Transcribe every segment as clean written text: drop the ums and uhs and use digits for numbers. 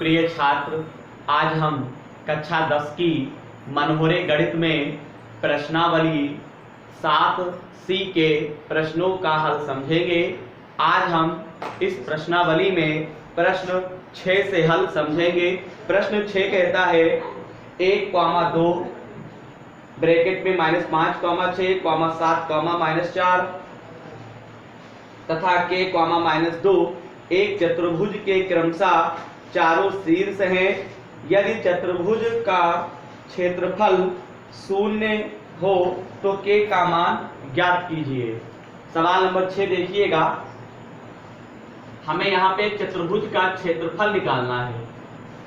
प्रिय छात्र, आज हम कक्षा 10 की मनमोरे गणित में प्रश्नावली 7C के प्रश्नों का हल समझेंगे। आज हम इस प्रश्नावली में प्रश्न 6 से हल समझेंगे। प्रश्न 6 कहता है 1,2 ब्रैकेट में -5, -6, -7, -4 तथा k, -2 एक चतुर्भुज के क्रमशः चारों शीर्ष हैं। यदि चतुर्भुज का क्षेत्रफल 0 हो तो k का मान ज्ञात कीजिए। सवाल नंबर 6 देखिएगा, हमें यहाँ पे चतुर्भुज का क्षेत्रफल निकालना है।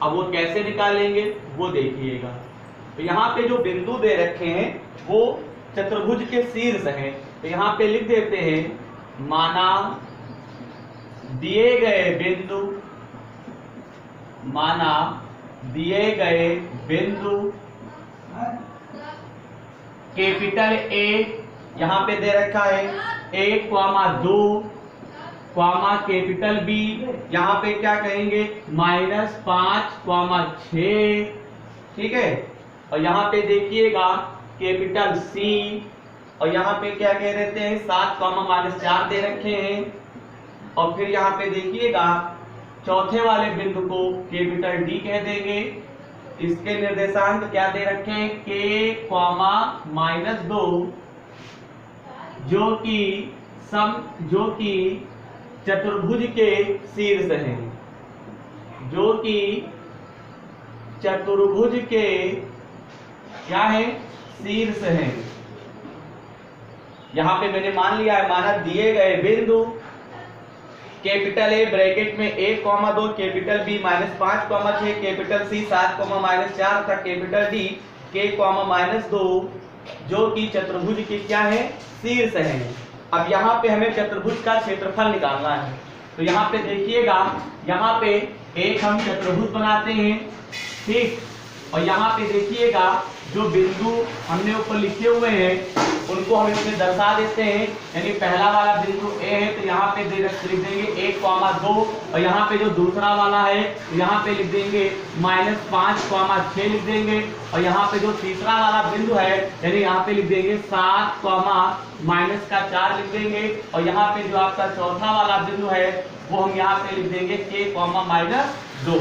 अब वो कैसे निकालेंगे वो देखिएगा। तो यहाँ पे जो बिंदु दे रखे हैं वो चतुर्भुज के शीर्ष हैं। तो यहाँ पे लिख देते हैं, माना दिए गए बिंदु कैपिटल ए यहाँ पे दे रखा है 1,2 कैपिटल बी यहाँ पे क्या कहेंगे -5, 6, ठीक है। और यहाँ पे देखिएगा कैपिटल सी, और यहाँ पे क्या कह देते हैं 7, -4 दे रखे हैं। और फिर यहाँ पे देखिएगा चौथे वाले बिंदु को कैपिटल डी कह देंगे। इसके निर्देशांक क्या दे रखे हैं k, -2 जो कि चतुर्भुज के शीर्ष हैं, जो कि चतुर्भुज के क्या है शीर्ष हैं। यहाँ पे मैंने मान लिया है, माना दिए गए बिंदु कैपिटल ए ब्रैकेट में 1,2 कैपिटल बी -5, 6 कैपिटल सी 7, -4 तथा कैपिटल डी k, -2 जो कि चतुर्भुज के क्या है शीर्ष हैं। अब यहाँ पे हमें चतुर्भुज का क्षेत्रफल निकालना है। तो यहाँ पे देखिएगा, यहाँ पे एक हम चतुर्भुज बनाते हैं, ठीक। और यहाँ पे देखिएगा जो बिंदु हमने ऊपर लिखे हुए हैं उनको हम इसमें दर्शा देते हैं। यानी पहला वाला बिंदु ए है तो यहाँ पे लिख देंगे 1,2, और यहाँ पे जो दूसरा वाला है यहाँ पे लिख देंगे -5, 6 लिख देंगे। और यहाँ पे जो तीसरा वाला बिंदु है यानी यहाँ पे लिख देंगे 7, -4 लिख देंगे। और यहाँ पे जो आपका चौथा वाला बिंदु है वो हम यहाँ पे लिख देंगे k, -2,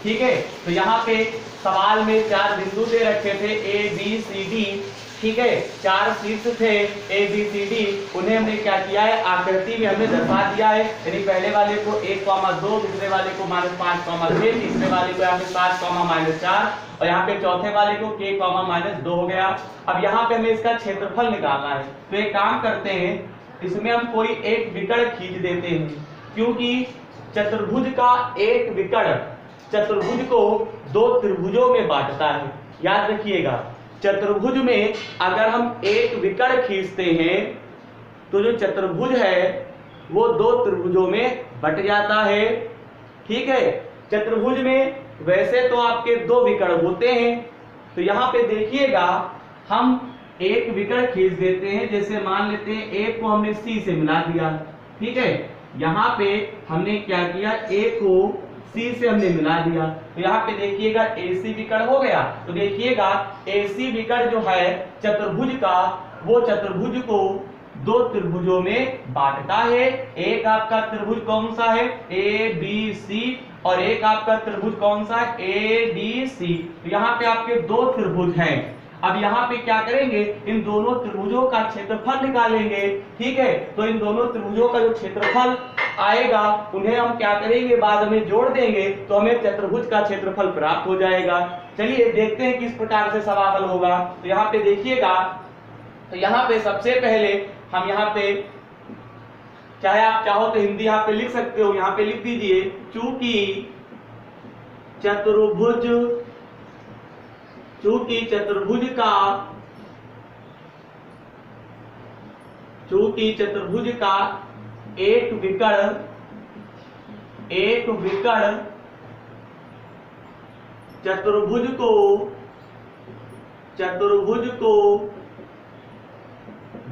ठीक है। तो यहाँ पे सवाल में 4 बिंदु दे रखे थे A, B, C, D, ठीक है। 4 शीर्ष थे A, B, C, D, उन्हें हमने क्या किया है आकृति में हमने दर्शा दिया है। यानी पहले वाले को 1,2, दूसरे वाले को -5, 6, तीसरे वाले को यहाँ पे 7, -4 और यहाँ पे चौथे वाले को k, -2 हो गया। अब यहाँ पे हमें इसका क्षेत्रफल निकालना है। तो एक काम करते हैं, इसमें हम कोई एक विकर्ण खींच देते हैं, क्योंकि चतुर्भुज का एक विकर्ण चतुर्भुज को 2 त्रिभुजों में बांटता है। याद रखिएगा, चतुर्भुज में अगर हम एक विकर्ण खींचते हैं तो जो चतुर्भुज है वो 2 त्रिभुजों में बट जाता है, ठीक है। चतुर्भुज में वैसे तो आपके 2 विकर्ण होते हैं। तो यहाँ पे देखिएगा हम एक विकर्ण खींच देते हैं। जैसे मान लेते हैं एक को हमने सी से मिला दिया, ठीक है। यहाँ पे हमने क्या किया, ए को सी से हमने मिला दिया। तो यहाँ पे देखिएगा AC विकर्ण हो गया। तो देखिएगा AC विकर्ण जो है चतुर्भुज का, वो चतुर्भुज को 2 त्रिभुजों में बांटता है। एक आपका त्रिभुज कौन सा है ABC, और एक आपका त्रिभुज कौन सा है ADC। तो यहाँ पे आपके 2 त्रिभुज हैं। अब यहाँ पे क्या करेंगे, इन दोनों त्रिभुजों का क्षेत्रफल निकालेंगे, ठीक है। तो इन दोनों त्रिभुजों का जो क्षेत्रफल आएगा उन्हें हम क्या करेंगे, बाद में जोड़ देंगे तो हमें चतुर्भुज का क्षेत्रफल प्राप्त हो जाएगा। चलिए देखते हैं किस प्रकार से सवाल हल होगा। तो यहाँ पे देखिएगा, तो यहाँ पे सबसे पहले हम यहाँ पे, चाहे आप चाहो तो हिंदी यहाँ पे लिख सकते हो, यहाँ पे लिख दीजिए, चूंकि चतुर्भुज का एक विकर्ण चतुर्भुज को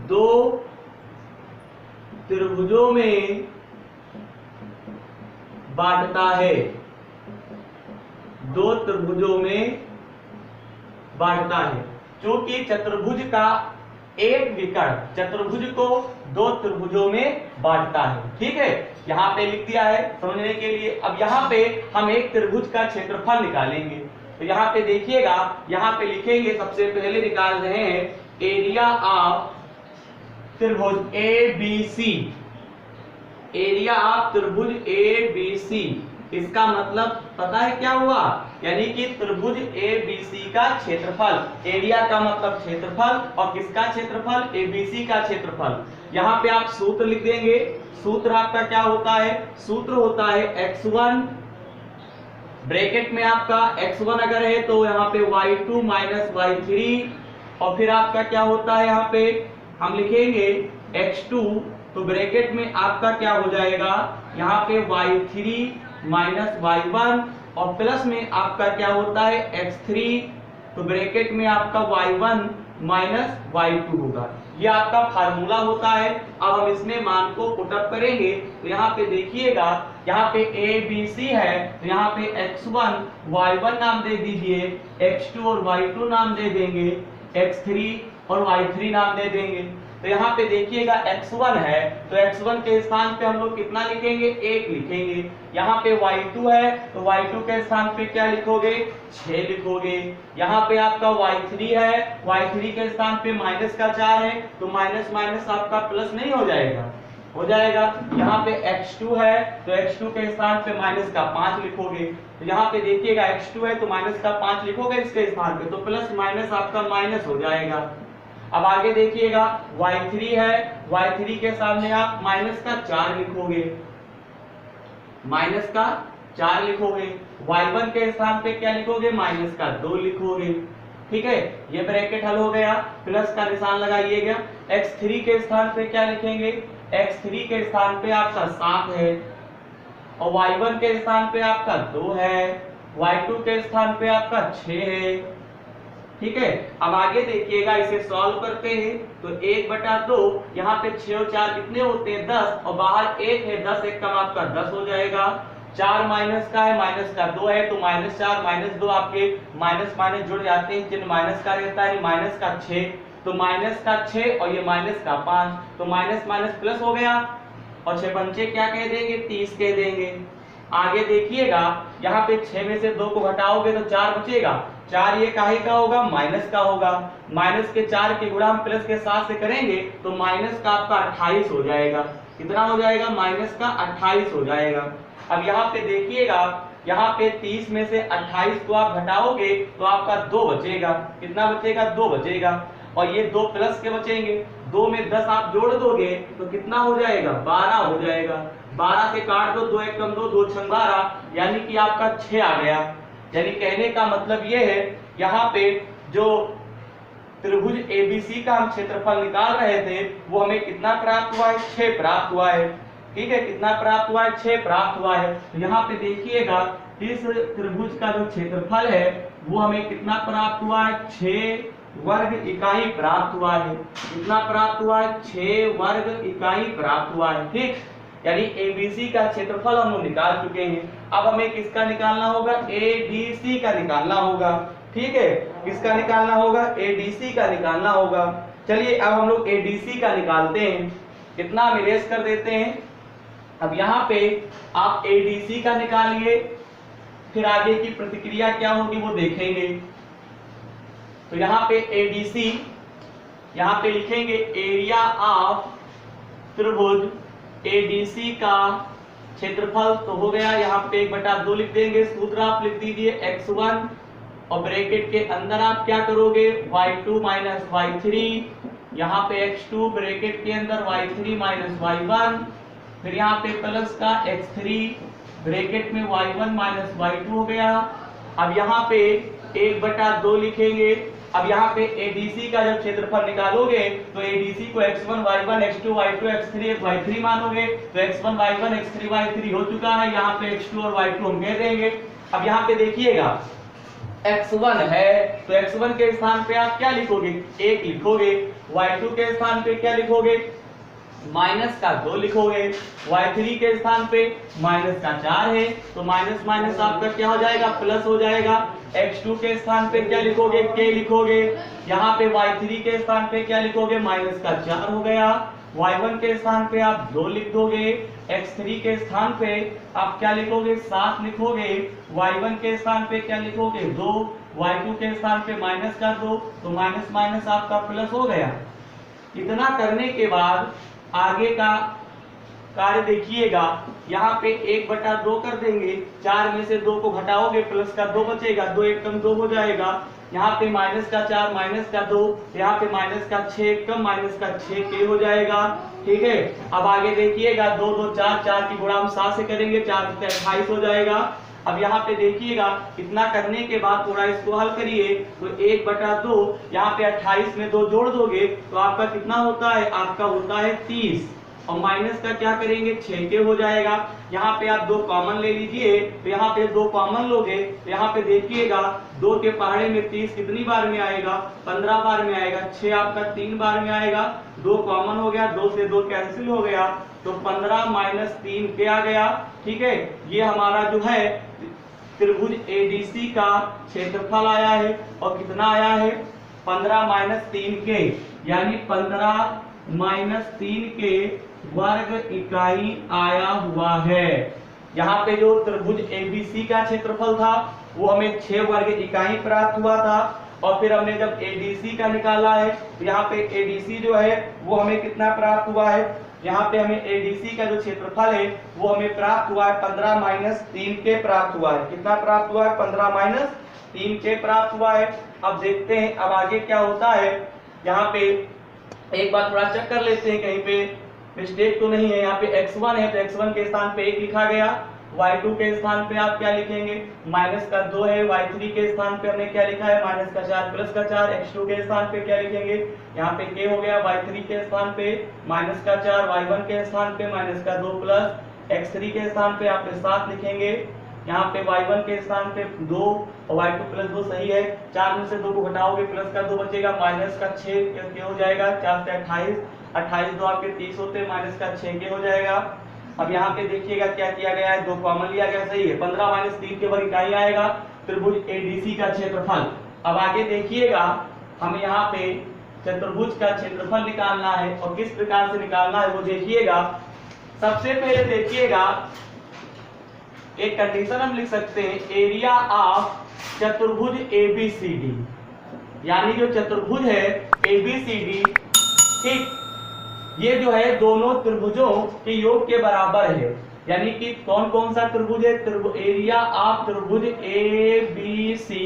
2 त्रिभुजों में बांटता है। दो त्रिभुजों में बांटता है। क्योंकि चतुर्भुज का एक विकर्ण चतुर्भुज को दो त्रिभुजों में बांटता है। ठीक है, यहाँ पे लिख दिया है समझने के लिए। अब यहाँ पे हम एक त्रिभुज का क्षेत्रफल निकालेंगे। तो यहाँ पे देखिएगा, यहाँ पे लिखेंगे, सबसे पहले निकाल रहे हैं एरिया ऑफ त्रिभुज A B C. Area of त्रिभुज ए बी सी, इसका मतलब पता है क्या हुआ, यानी कि त्रिभुज ए बी सी का क्षेत्रफल। एरिया का मतलब क्षेत्रफल, और किसका क्षेत्रफल, ए बी सी का क्षेत्रफल। यहाँ पे आप सूत्र लिख देंगे। सूत्र आपका क्या होता है, सूत्र होता है x1 ब्रैकेट में आपका x1 अगर है तो यहाँ पे y2 माइनस y3, और फिर आपका क्या होता है, यहाँ पे हम लिखेंगे x2, तो ब्रैकेट में आपका क्या हो जाएगा, यहाँ पे y3 माइनस y1, और प्लस में आपका क्या होता है x3, तो ब्रैकेट में आपका y1 माइनस y2 होगा। ये आपका फार्मूला होता है। अब हम इसमें मान को पुट अप करेंगे। तो यहाँ पे देखिएगा, यहाँ पे ए बी सी है, तो यहाँ पे x1 y1 नाम दे दीजिए, x2 और y2 नाम दे देंगे, x3 और y3 नाम दे देंगे। तो यहाँ पे देखिएगा x1 है, तो x1 के स्थान पे हम लोग कितना लिखेंगे, 1 लिखेंगे। यहाँ पे y2 है, तो y2 के स्थान पे क्या लिखोगे, 6 लिखोगे। यहाँ पे आपका y3 है, y3 के स्थान पे माइनस का 4 है, तो माइनस माइनस आपका प्लस नहीं हो जाएगा, हो जाएगा। यहाँ पे x2 है, तो x2 के स्थान पे माइनस का 5 लिखोगे। तो यहाँ पे देखिएगा x2 है तो माइनस का 5 लिखोगे इसके स्थान पे, तो प्लस माइनस आपका माइनस हो जाएगा। अब आगे देखिएगा y3 है, y3 के सामने आप माइनस का 4 लिखोगे, माइनस का 4 लिखोगे। y1 के स्थान पे क्या लिखोगे, माइनस का 2 लिखोगे। ठीक है, ये ब्रैकेट हल हो गया, प्लस का निशान लगाइएगा। x3 के स्थान पे क्या लिखेंगे, x3 के स्थान पे आपका 7 है, और y1 के स्थान पे आपका 2 है, y2 के स्थान पे आपका 6 है। ठीक है, अब आगे देखिएगा, इसे सॉल्व करते हैं तो 1/2, यहाँ पे 6 और 4 कितने होते हैं, 10, और बाहर 1 है, 10 एक कम आपका 10 हो जाएगा। 4 माइनस का है, माइनस का 2 है, तो -4 -2 आपके माइनस माइनस जुड़ जाते हैं, चिन्ह माइनस का रहता है, माइनस का 6, तो माइनस का 6 और ये माइनस का 5, तो माइनस माइनस प्लस हो गया, और 6 पंचे क्या कह देंगे, 30 कह देंगे। आगे देखिएगा, यहाँ पे 6 में से 2 को घटाओगे तो 4 बचेगा, 4 ये काहे का होगा, माइनस का होगा। माइनस के 4 के गुणा हम प्लस के 7 से करेंगे तो माइनस का आपका 28 हो जाएगा। कितना हो जाएगा, माइनस का 28 हो जाएगा। अब यहाँ पे देखिएगा, यहाँ पे 30 में से 28 को आप घटाओगे तो आपका 2 बचेगा। कितना बचेगा, 2 बचेगा, और ये 2 प्लस के बचेंगे। 2 में 10 आप जोड़ दोगे तो कितना हो जाएगा, 12 हो जाएगा। 12 से काट दो, 2 1 कम 2, 2 6 12, यानी कि आपका 6 आ गया। यानी कहने का मतलब ये है, यहाँ पे जो त्रिभुज एबीसी का हम क्षेत्रफल निकाल रहे थे वो हमें कितना प्राप्त हुआ है, 6 प्राप्त हुआ है। ठीक है, कितना प्राप्त हुआ है, 6 प्राप्त हुआ है। तो यहाँ पे देखिएगा, इस त्रिभुज का जो क्षेत्रफल है वो हमें कितना प्राप्त हुआ है, 6 वर्ग इकाई प्राप्त हुआ है। कितना प्राप्त हुआ है, 6 वर्ग इकाई प्राप्त हुआ है। ठीक, यानी एबीसी का क्षेत्रफल हम लोग निकाल चुके हैं। अब हमें किसका निकालना होगा, एडीसी का निकालना होगा। ठीक है, किसका निकालना होगा, एडीसी का निकालना होगा। चलिए अब हम लोग एडीसी का निकालते हैं। कितना हम इरेज कर देते हैं। अब यहाँ पे आप एडीसी का निकालिए, फिर आगे की प्रतिक्रिया क्या होगी वो देखेंगे। तो यहाँ पे एडीसी, यहाँ पे लिखेंगे एरिया ऑफ त्रिभुज एडीसी का क्षेत्रफल, तो हो गया यहाँ पे 1/2 लिख देंगे। सूत्र आप लिख दीजिए x1, और ब्रैकेट के अंदर आप क्या करोगे, y2 माइनस y3, यहाँ पे x2 ब्रैकेट के अंदर y3 माइनस y1, फिर यहाँ पे प्लस का x3 ब्रैकेट में y1 माइनस y2 हो गया। अब यहाँ पे 1/2 लिखेंगे। अब यहाँ पे ADC का जब क्षेत्रफल निकालोगे तो ADC को x1 y1 x2 y2 x3 y3 मानोगे, तो x1 y1 x3 y3 हो चुका है। यहाँ पे x2 और y2 हम कह देंगे। अब यहाँ पे देखिएगा, x1 है तो x1 के स्थान पे आप क्या लिखोगे, 1 लिखोगे। y2 के स्थान पे क्या लिखोगे, माइनस का 2 लिखोगे, y3 के स्थान पे माइनस का 4 है तो माइनस माइनस आपका क्या हो जाएगा, प्लस हो जाएगा। x2 के स्थान पे क्या लिखोगे, k लिखोगे। यहाँ पे y3 के स्थान पे क्या लिखोगे, माइनस का 4 हो गया। y1 के स्थान पे आप 2 लिख दोगे, x3 के स्थान पे आप क्या लिखोगे, 7 लिखोगे। y1 के स्थान पे क्या लिखोगे, 2, y2 के स्थान पे माइनस का 2 तो माइनस माइनस आपका प्लस हो गया। इतना करने के बाद आगे का कार्य देखिएगा, यहाँ पे 1/2 कर देंगे, 4 में से 2 को घटाओगे प्लस का 2 बचेगा, 2 एक कम 2 हो जाएगा। यहाँ पे माइनस का 4 माइनस का 2, यहाँ पे माइनस का 6 कम माइनस का 6 के हो जाएगा। ठीक है, अब आगे देखिएगा 2 2 4, 4 की गुणा हम 7 से करेंगे, 4 से 28 हो जाएगा। अब यहाँ पे देखिएगा, इतना करने के बाद थोड़ा इसको हल करिए तो 1/2, यहाँ पे 28 में 2 जोड़ दोगे तो आपका कितना होता है, आपका होता है 30 और माइनस का क्या करेंगे, 6 के हो जाएगा। यहाँ पे आप 2 कॉमन ले लीजिए तो यहाँ पे 2 कॉमन लोगे तो यहाँ पे देखिएगा 2 के पहाड़े में 30 कितनी बार में आएगा, 15 बार में आएगा। 6 आपका 3 बार में आएगा, 2 कॉमन हो गया, 2 से 2 कैंसिल हो गया तो 15 माइनस 3 के आ गया। ठीक है, ये हमारा जो है त्रिभुज एडीसी का क्षेत्रफल आया है और कितना आया है, 15 माइनस 3 के, यानी 15 माइनस 3 के वर्ग इकाई आया हुआ है। यहाँ पे जो त्रिभुज एबीसी का क्षेत्रफल था वो हमें 6 वर्ग इकाई प्राप्त हुआ था और फिर हमने जब एडीसी का निकाला है तो यहाँ पे एडीसी जो है वो हमें कितना प्राप्त हुआ है, यहाँ पे हमें एडीसी का जो क्षेत्रफल है वो हमें प्राप्त हुआ है 15 माइनस 3 के प्राप्त हुआ है। कितना प्राप्त हुआ है, 15 माइनस 3 के प्राप्त हुआ है। अब देखते हैं अब आगे क्या होता है। यहाँ पे एक बार थोड़ा चेक कर लेते हैं कहीं पे मिस्टेक तो नहीं है। यहाँ पे x1 है तो x1 के स्थान पे 1 लिखा गया, y2 के स्थान पे आप क्या लिखेंगे, माइनस का 2 है, y3 के स्थान पे हमने क्या लिखा है, माइनस का 4 प्लस का 4, x2 के स्थान पे क्या लिखेंगे, यहाँ पे k हो गया, y3 के स्थान पे माइनस का 4, y1 के स्थान पे माइनस का 2 प्लस x3 के स्थान पे आप 7 लिखेंगे, यहाँ पे y1 के स्थान पे 2 और y2 प्लस 2 सही है। 4 में से 2 को घटाओगे प्लस का 2 बचेगा, माइनस का 6 के हो जाएगा, 4 से 28, 28 2 आपके 30 होते हैं, माइनस का 6 के हो जाएगा। अब यहाँ पे देखिएगा क्या किया गया है, 2 कॉमन लिया गया, सही है। 15 माइनस 3 के वर्ग इकाई आएगा त्रिभुज एडीसी का क्षेत्रफल। अब आगे देखिएगा हमें यहाँ पे चतुर्भुज का क्षेत्रफल निकालना है और किस प्रकार से निकालना है वो देखिएगा। सबसे पहले देखिएगा एक कंडीशन हम लिख सकते हैं, एरिया ऑफ चतुर्भुज एबीसीडी, यानी जो चतुर्भुज है एबीसीडी, ठीक, ये जो है दोनों त्रिभुजों के योग के बराबर है। यानी कि कौन कौन सा त्रिभुज है, एरिया ऑफ त्रिभुज एबीसी,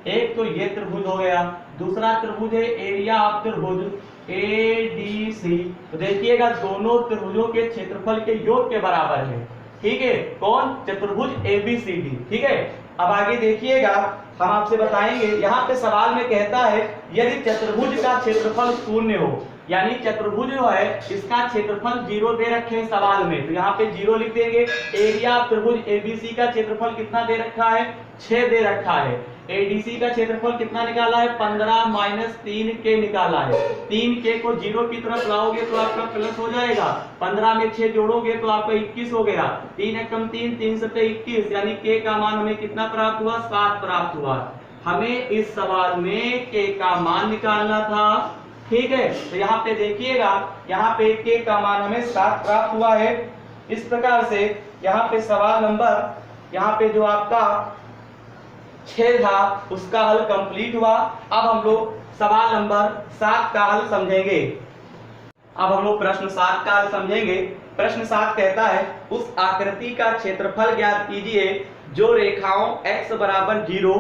एक तो ये त्रिभुज हो गया, दूसरा त्रिभुज है एरिया ऑफ त्रिभुज एडीसी। तो देखिएगा दोनों त्रिभुजों के क्षेत्रफल के योग के बराबर है। ठीक है, कौन, चतुर्भुज एबीसीडी। ठीक है, अब आगे देखिएगा हम आपसे बताएंगे, यहाँ पे सवाल में कहता है यदि चतुर्भुज का क्षेत्रफल 0 हो, यानी चतुर्भुज जो है इसका क्षेत्रफल 0 दे रखे हैं सवाल में, तो यहाँ पे 0 लिख देंगे। एरिया ऑफ त्रिभुज एबीसी का क्षेत्रफल कितना दे रखा है, 6 दे रखा है। एडीसी का क्षेत्रफल कितना निकाला है, 15 माइनस 3 के निकाला है। 3 के को 0 की तरफ लाओगे तो आपका प्लस हो जाएगा, 15 में 6 जोड़ोगे तो आपका 21 हो गया, 3 एकम 3, 3 सत्ते 21, यानी के का मान हमें कितना प्राप्त हुआ, 7 प्राप्त हुआ। हमें इस सवाल में के का मान निकालना था। ठीक है, तो यहाँ पे देखिएगा, यहाँ पे के का मान हमें 7 प्राप्त हुआ है। इस प्रकार से यहाँ पे सवाल नंबर, यहाँ पे जो आपका 6 था उसका हल कंप्लीट हुआ। अब हम लोग सवाल नंबर 7 का हल समझेंगे। अब हम लोग प्रश्न 7 का हल समझेंगे। प्रश्न 7 कहता है उस आकृति का क्षेत्रफल ज्ञात कीजिए जो रेखाओं x बराबर 0,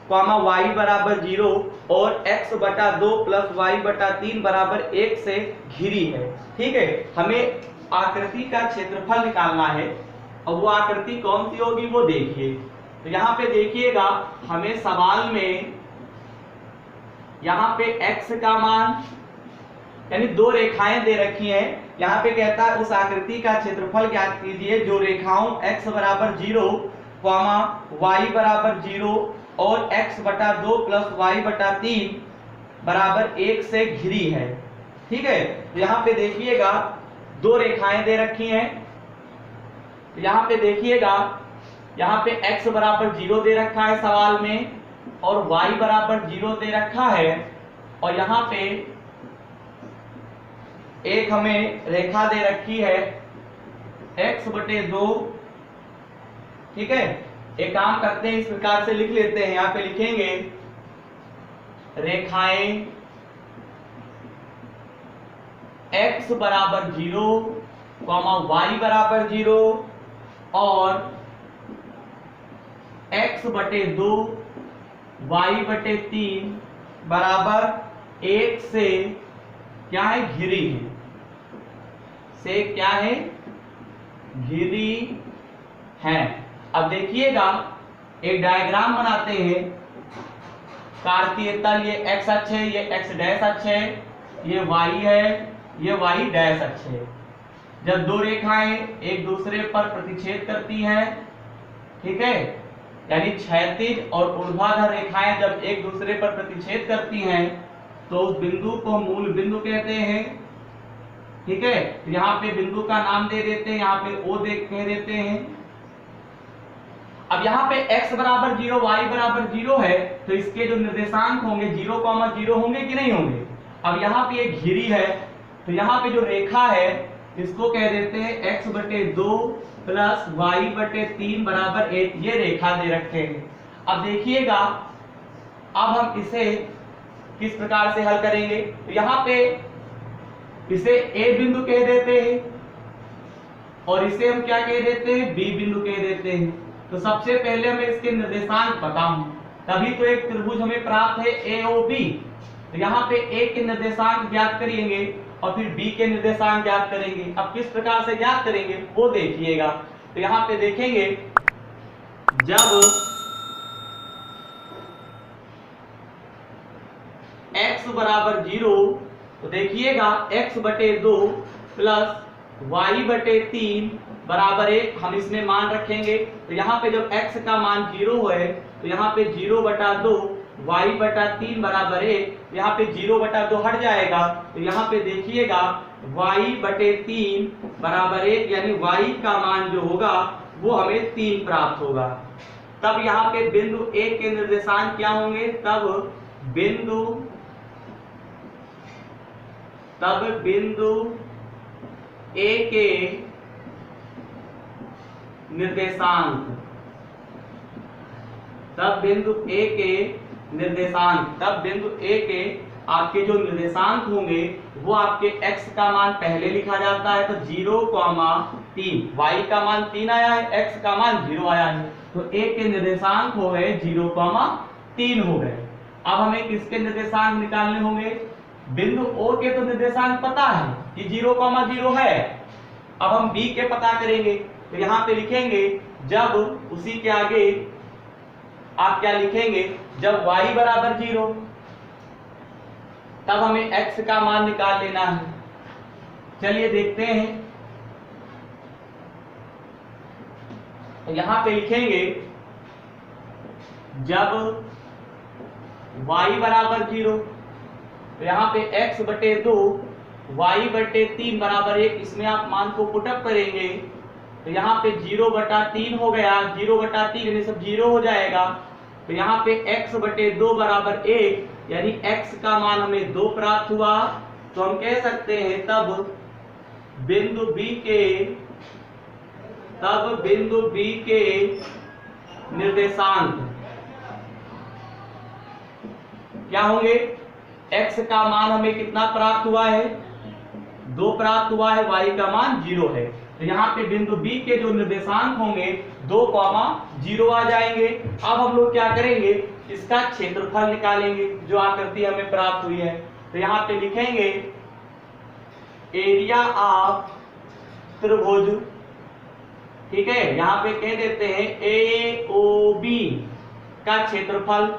y बराबर 0 और x/2 प्लस y/3 बराबर 1 से घिरी है। ठीक है, हमें आकृति का क्षेत्रफल निकालना है और वो आकृति कौन सी होगी वो देखिए। तो यहाँ पे देखिएगा हमें सवाल में यहाँ पे x का मान, यानी 2 रेखाएं दे रखी हैं। यहाँ पे कहता है उस आकृति का क्षेत्रफल ज्ञात कीजिए जो रेखाओं x बराबर 0, y बराबर 0 और x/2 प्लस y/3 बराबर 1 से घिरी है। ठीक है, तो यहाँ पे देखिएगा दो रेखाएं दे रखी हैं। यहाँ पे देखिएगा, यहाँ पे x बराबर 0 दे रखा है सवाल में और y बराबर 0 दे रखा है, और यहाँ पे एक हमें रेखा दे रखी है x/2। ठीक है, एक काम करते हैं, इस प्रकार से लिख लेते हैं। यहाँ पे लिखेंगे रेखाएं x बराबर 0, y बराबर 0 और x/2 y/3 बराबर 1 से क्या है, घिरी है। से क्या है, घिरी है। अब देखिएगा, एक डायग्राम बनाते हैं। कार्तीय तल, ये x अक्ष है, ये x डैश अक्ष है, ये y है, ये y डैश अक्ष है। जब दो रेखाएं एक दूसरे पर प्रतिच्छेद करती हैं, ठीक है, यानी क्षैतिज और ऊर्ध्वाधर रेखाएं जब एक दूसरे पर प्रतिच्छेद करती हैं तो उस बिंदु को मूल बिंदु कहते हैं। ठीक है, यहाँ पे बिंदु का नाम दे देते हैं, यहाँ पे O कह देते हैं। अब यहाँ पे x बराबर 0, y बराबर 0 है, तो इसके जो निर्देशांक होंगे 0,0 होंगे कि नहीं होंगे। अब यहाँ पे एक घिरी है, तो यहाँ पे जो रेखा है इसको कह देते हैं x/2 प्लस y/3 बराबर 1। ये रेखा दे रखे हैं। अब देखिएगा, अब हम इसे किस प्रकार से हल करेंगे। तो यहाँ पे इसे A बिंदु कह देते हैं और इसे हम क्या कह देते हैं, B बिंदु कह देते हैं। तो सबसे पहले हमें इसके निर्देशांक पता हों, तभी तो एक त्रिभुज हमें प्राप्त है AOB। तो यहाँ पे A के निर्देशांक ज्ञात करेंगे और फिर B के निर्देशांक ज्ञात करेंगे। अब किस प्रकार से ज्ञात करेंगे वो देखिएगा। तो यहाँ पे देखेंगे, जब x बराबर 0, तो देखिएगा x/2 प्लस y/3 बराबर 1 हम इसमें मान रखेंगे। तो यहाँ पे जब x का मान 0 है तो यहाँ पे 0/2 y/3 बराबर 1, यहाँ पे 0/2 हट जाएगा। तो यहाँ पे देखिएगा y/3 बराबर 1, यानी y का मान जो होगा वो हमें 3 प्राप्त होगा। तब यहाँ पे बिंदु A के निर्देशांक क्या होंगे, तब बिंदु A के निर्देशांक, तब बिंदु A के आपके जो निर्देशांक होंगे वो आपके x का मान पहले लिखा जाता है, तो 0,3, y का मान 3 आया है, x का मान 0 आया है, तो A के निर्देशांक हो गए 0,3 हो गए। अब हमें किसके निर्देशांक निकालने होंगे, बिंदु O के तो निर्देशांक पता है कि 0,0 है। अब हम B के पता करेंगे। तो यहाँ पे लिखेंगे, जब उसी के आगे आप क्या लिखेंगे, जब y बराबर 0, तब हमें x का मान निकाल लेना है। चलिए देखते हैं। तो यहाँ पे लिखेंगे, जब y बराबर 0, तो यहाँ पे x/2 y/3 बराबर 1, इसमें आप मान को पुटअप करेंगे तो यहाँ पे 0/3 हो गया, 0/3 यानी सब 0 हो जाएगा। तो यहाँ पे x/2 बराबर 1, यानी x का मान हमें 2 प्राप्त हुआ। तो हम कह सकते हैं तब बिंदु B के निर्देशांक क्या होंगे, x का मान हमें कितना प्राप्त हुआ है, 2 प्राप्त हुआ है, y का मान 0 है। तो यहाँ पे बिंदु B के जो निर्देशांक होंगे 2,0 आ जाएंगे। अब हम लोग क्या करेंगे, इसका क्षेत्रफल निकालेंगे जो आकृति हमें प्राप्त हुई है। तो यहाँ पे लिखेंगे एरिया ऑफ त्रिभुज, ठीक है, यहाँ पे कह देते हैं AOB का क्षेत्रफल।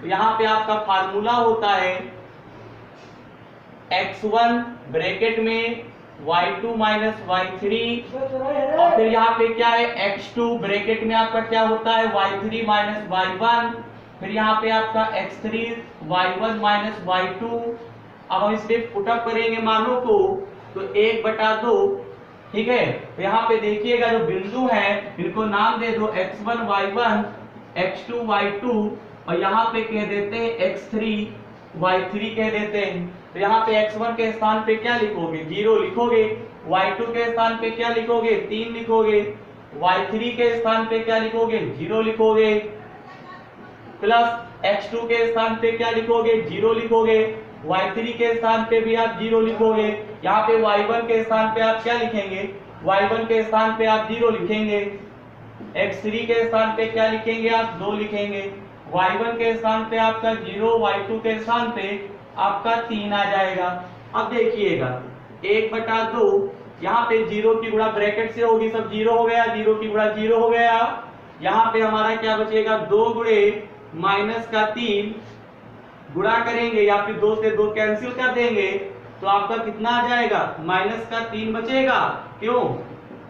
यहाँ पे आपका फार्मूला होता है x1 ब्रैकेट में y2 माइनस y3, और फिर यहाँ पे क्या है x2 ब्रैकेट में आपका क्या होता है y3 माइनस y1, फिर यहाँ पे आपका x3 y1 माइनस y2। अब हम इस पे पुटअप करेंगे मानों को, तो 1/2, ठीक है। तो यहाँ पे देखिएगा जो बिंदु है इनको नाम दे दो x1 y1, x2 y2 और यहाँ पे कह देते हैं x3 y3 कह देते हैं। तो यहाँ पे x1 के स्थान पे क्या लिखोगे, 0 लिखोगे, y2 के स्थान पे क्या लिखोगे, 3 लिखोगे, y3 के स्थान पे क्या लिखोगे, 0 लिखोगे, प्लस x2 के स्थान पे क्या लिखोगे, 0 लिखोगे, y3 के स्थान पे भी आप 0 लिखोगे। यहाँ पे y1 के स्थान पे आप क्या लिखेंगे, y1 के स्थान पे आप 0 लिखेंगे, x3 के स्थान पे क्या लिखेंगे, आप 2 लिखेंगे, y1 के स्थान पे आपका 0, y2 के स्थान पे आपका 3 आ जाएगा। अब देखिएगा 1/2, यहाँ पे 0 की गुणा ब्रैकेट से होगी, सब 0 हो गया, 0 की गुणा 0 हो गया। यहाँ पे हमारा क्या बचेगा, 2 गुणे -3 गुणा करेंगे या फिर 2 से 2 कैंसिल कर देंगे तो आपका कितना आ जाएगा, -3 बचेगा। क्यों,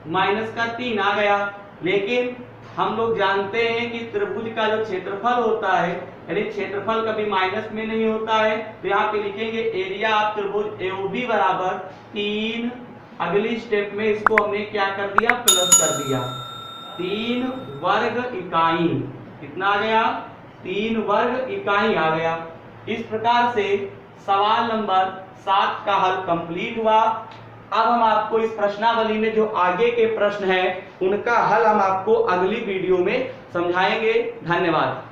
-3 आ गया। लेकिन हम लोग जानते हैं कि त्रिभुज का जो क्षेत्रफल होता है, यानी क्षेत्रफल कभी माइनस में नहीं होता है। तो यहाँ पे लिखेंगे एरिया ऑफ त्रिभुज एओबी बराबर 3, अगली स्टेप में इसको हमने क्या कर दिया, प्लस कर दिया, 3 वर्ग इकाई। कितना आ गया, 3 वर्ग इकाई आ गया। इस प्रकार से सवाल नंबर 7 का हल कंप्लीट हुआ। अब हम आपको इस प्रश्नावली में जो आगे के प्रश्न हैं उनका हल हम आपको अगली वीडियो में समझाएंगे। धन्यवाद।